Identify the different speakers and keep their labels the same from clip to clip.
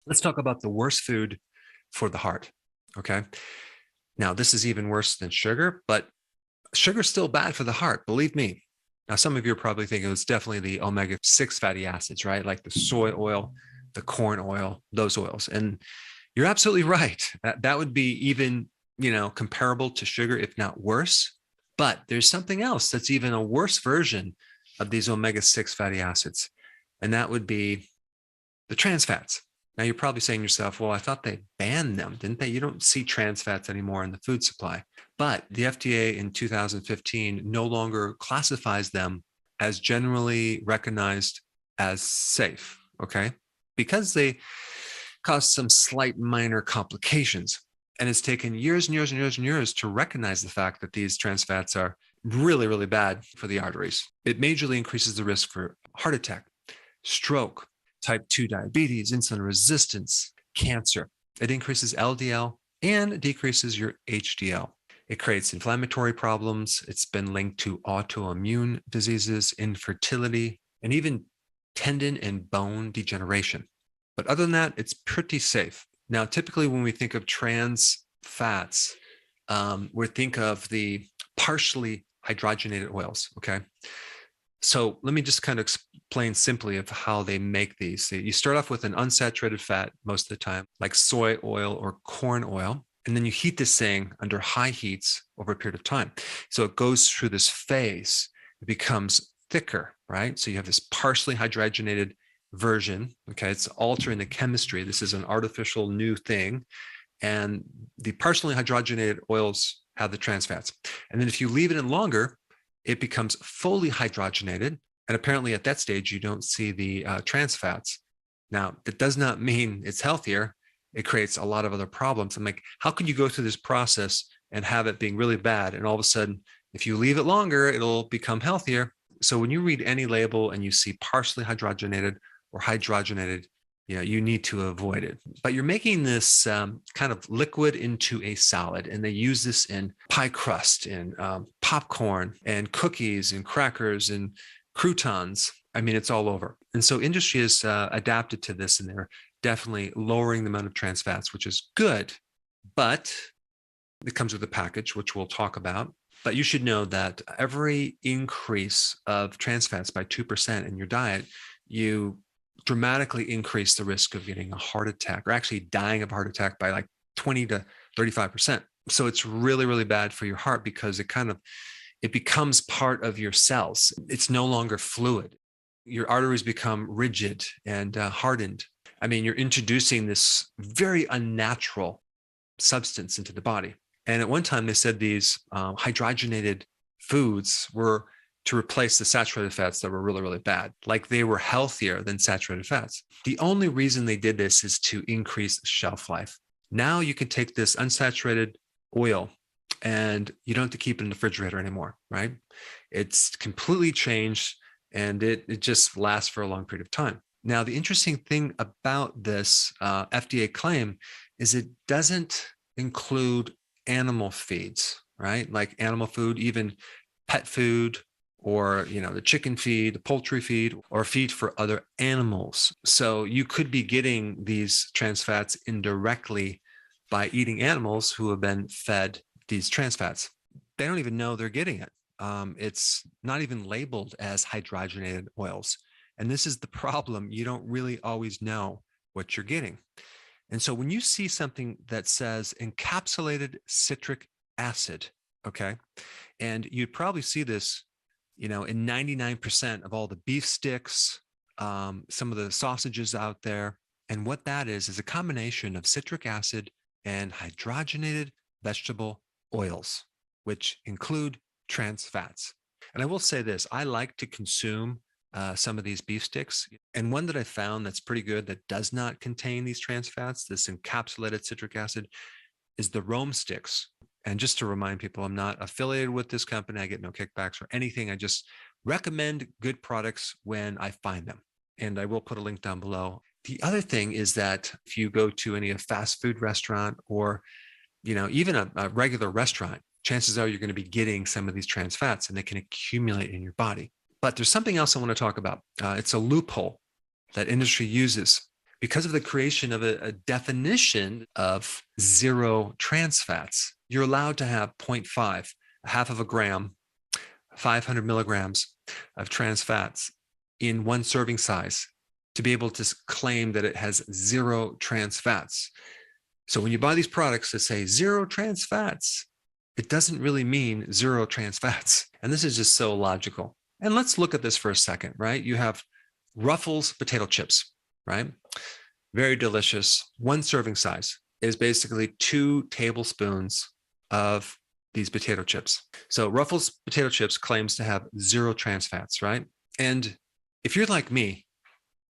Speaker 1: Let's talk about the worst food for the heart, okay? Now, this is even worse than sugar, but sugar's still bad for the heart, believe me. Now, some of you are probably thinking it's definitely the omega-6 fatty acids, right? Like the soy oil, the corn oil, those oils. And you're absolutely right. That would be even, comparable to sugar, if not worse. But there's something else that's even a worse version of these omega-6 fatty acids, and that would be the trans fats. Now, you're probably saying to yourself, well, I thought they banned them, didn't they? You don't see trans fats anymore in the food supply. But the FDA in 2015 no longer classifies them as generally recognized as safe, okay? Because they cause some slight minor complications. And it's taken years and years and years and years to recognize the fact that these trans fats are really, really bad for the arteries. It majorly increases the risk for heart attack, stroke, type 2 diabetes, insulin resistance, cancer. It increases LDL and decreases your HDL. It creates inflammatory problems. It's been linked to autoimmune diseases, infertility, and even tendon and bone degeneration. But other than that, it's pretty safe. Now, typically when we think of trans fats, we think of the partially hydrogenated oils, okay? So let me just kind of explain simply of how they make these. So you start off with an unsaturated fat most of the time, like soy oil or corn oil, and then you heat this thing under high heats over a period of time. So it goes through this phase, it becomes thicker, right? So you have this partially hydrogenated version, okay? It's altering the chemistry. This is an artificial new thing. And the partially hydrogenated oils have the trans fats. And then if you leave it in longer, it becomes fully hydrogenated. And apparently at that stage, you don't see the trans fats. Now, that does not mean it's healthier. It creates a lot of other problems. I'm like, how can you go through this process and have it being really bad? And all of a sudden, if you leave it longer, it'll become healthier. So when you read any label and you see partially hydrogenated or hydrogenated, you need to avoid it. But you're making this kind of liquid into a salad, and they use this in pie crust and popcorn and cookies and crackers and croutons. I mean, it's all over. And so industry has adapted to this, and they're definitely lowering the amount of trans fats, which is good, but it comes with a package, which we'll talk about. But you should know that every increase of trans fats by 2% in your diet, you dramatically increase the risk of getting a heart attack, or actually dying of a heart attack by like 20 to 35%. So it's really, really bad for your heart because it becomes part of your cells. It's no longer fluid. Your arteries become rigid and hardened. I mean, you're introducing this very unnatural substance into the body. And at one time they said these hydrogenated foods were to replace the saturated fats that were really, really bad. Like they were healthier than saturated fats. The only reason they did this is to increase shelf life. Now you can take this unsaturated oil and you don't have to keep it in the refrigerator anymore, right? It's completely changed and it just lasts for a long period of time. Now, the interesting thing about this FDA claim is it doesn't include animal feeds, right? Like animal food, even pet food, or the chicken feed, the poultry feed, or feed for other animals. So you could be getting these trans fats indirectly by eating animals who have been fed these trans fats. They don't even know they're getting it. It's not even labeled as hydrogenated oils. And this is the problem. You don't really always know what you're getting. And so when you see something that says encapsulated citric acid, okay, and you'd probably see this in 99% of all the beef sticks, some of the sausages out there. And what that is a combination of citric acid and hydrogenated vegetable oils, which include trans fats. And I will say this, I like to consume some of these beef sticks. And one that I found that's pretty good that does not contain these trans fats, this encapsulated citric acid, is the Rome sticks. And just to remind people, I'm not affiliated with this company. I get no kickbacks or anything. I just recommend good products when I find them. And I will put a link down below. The other thing is that if you go to any fast food restaurant or, even a regular restaurant, chances are you're going to be getting some of these trans fats and they can accumulate in your body. But there's something else I want to talk about. It's a loophole that industry uses. because of the creation of a definition of zero trans fats. You're allowed to have 0.5, a half of a gram, 500 milligrams of trans fats in one serving size to be able to claim that it has zero trans fats. So when you buy these products that say zero trans fats, it doesn't really mean zero trans fats. And this is just so logical. And let's look at this for a second, right? You have Ruffles potato chips, right? Very delicious. One serving size is basically 2 tablespoons of these potato chips. So Ruffles potato chips claims to have zero trans fats, right? And if you're like me,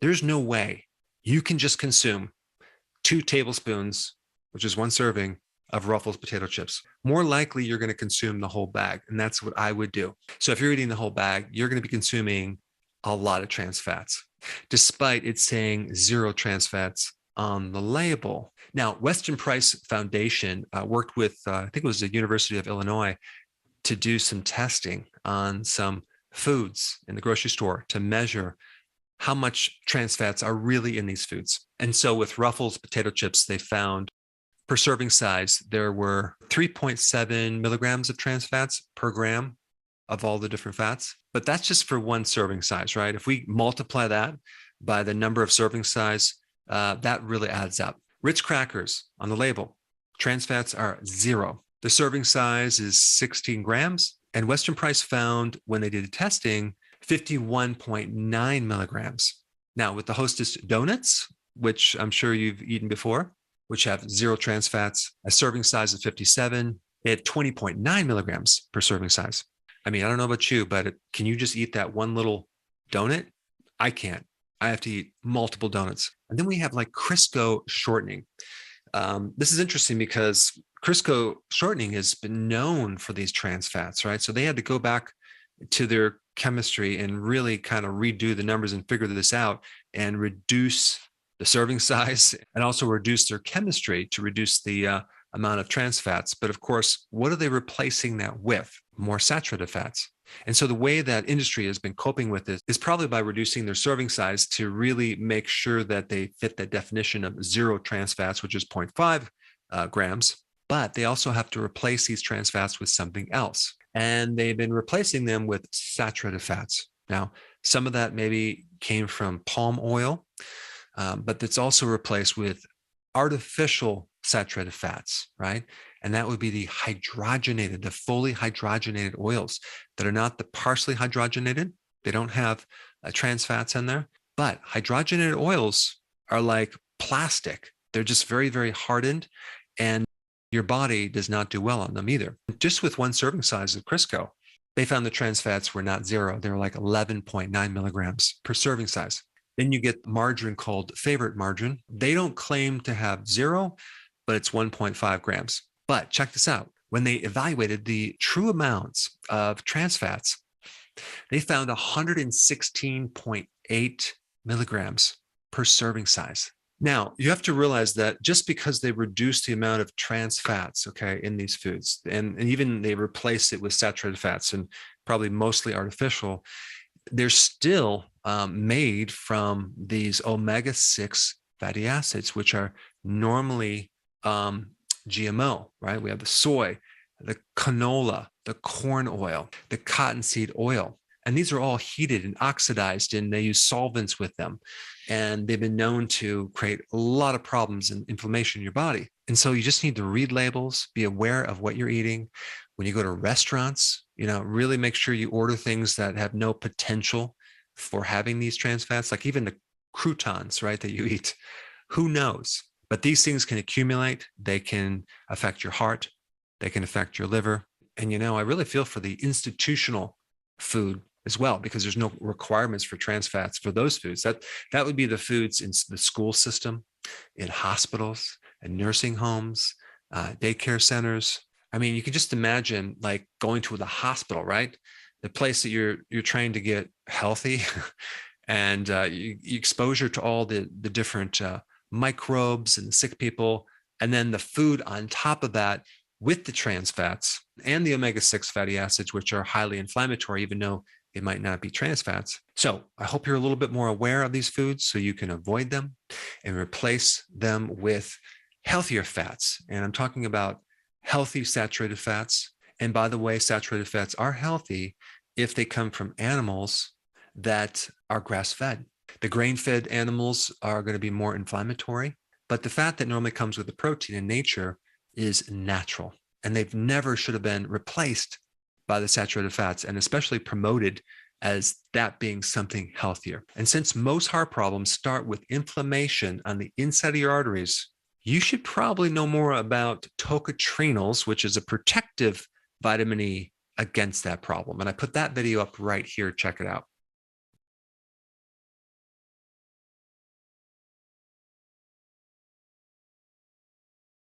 Speaker 1: there's no way you can just consume 2 tablespoons, which is 1 serving of Ruffles potato chips. More likely you're going to consume the whole bag. And that's what I would do. So if you're eating the whole bag, you're going to be consuming a lot of trans fats, despite it saying zero trans fats on the label. Now, Weston Price Foundation worked with, I think it was the University of Illinois, to do some testing on some foods in the grocery store to measure how much trans fats are really in these foods. And so with Ruffles potato chips, they found per serving size, there were 3.7 milligrams of trans fats per gram of all the different fats. But that's just for 1 serving size, right? If we multiply that by the number of serving size, that really adds up. Ritz crackers on the label, trans fats are 0. The serving size is 16 grams. And Weston Price found when they did the testing, 51.9 milligrams. Now with the Hostess donuts, which I'm sure you've eaten before, which have 0 trans fats, a serving size of 57, they had 20.9 milligrams per serving size. I mean, I don't know about you, but can you just eat that one little donut? I can't. I have to eat multiple donuts. And then we have like Crisco shortening. This is interesting because Crisco shortening has been known for these trans fats, right? So they had to go back to their chemistry and really kind of redo the numbers and figure this out and reduce the serving size and also reduce their chemistry to reduce the amount of trans fats. But of course, what are they replacing that with? More saturated fats. And so the way that industry has been coping with this is probably by reducing their serving size to really make sure that they fit that definition of 0 trans fats, which is 0.5 grams. But they also have to replace these trans fats with something else. And they've been replacing them with saturated fats. Now, some of that maybe came from palm oil, but it's also replaced with artificial saturated fats, right? And that would be the hydrogenated, the fully hydrogenated oils that are not the partially hydrogenated. They don't have trans fats in there, but hydrogenated oils are like plastic. They're just very, very hardened, and your body does not do well on them either. Just with 1 serving size of Crisco, they found the trans fats were not 0. They were like 11.9 milligrams per serving size. Then you get margarine called Favorite Margarine. They don't claim to have 0, but it's 1.5 grams. But check this out. When they evaluated the true amounts of trans fats, they found 116.8 milligrams per serving size. Now, you have to realize that just because they reduce the amount of trans fats, okay, in these foods, and even they replace it with saturated fats and probably mostly artificial, they're still made from these omega-6 fatty acids, which are normally GMO, right? We have the soy, the canola, the corn oil, the cottonseed oil. And these are all heated and oxidized, and they use solvents with them. And they've been known to create a lot of problems and inflammation in your body. And so you just need to read labels, be aware of what you're eating. When you go to restaurants, really make sure you order things that have no potential for having these trans fats, like even the croutons, right, that you eat. Who knows? But these things can accumulate. They can affect your heart. They can affect your liver. And, I really feel for the institutional food as well, because there's no requirements for trans fats for those foods. That would be the foods in the school system, in hospitals, and nursing homes, daycare centers. I mean, you can just imagine like going to the hospital, right? The place that you're trying to get healthy, and you exposure to all the different microbes and the sick people, and then the food on top of that with the trans fats and the omega-6 fatty acids, which are highly inflammatory, even though It might not be trans fats. So I hope you're a little bit more aware of these foods so you can avoid them and replace them with healthier fats. And I'm talking about healthy saturated fats. And by the way, saturated fats are healthy if they come from animals that are grass-fed. The grain-fed animals are going to be more inflammatory, but the fat that normally comes with the protein in nature is natural, and they've never should have been replaced by the saturated fats, and especially promoted as that being something healthier. And since most heart problems start with inflammation on the inside of your arteries, you should probably know more about tocotrienols, which is a protective vitamin E against that problem. And I put that video up right here. Check it out.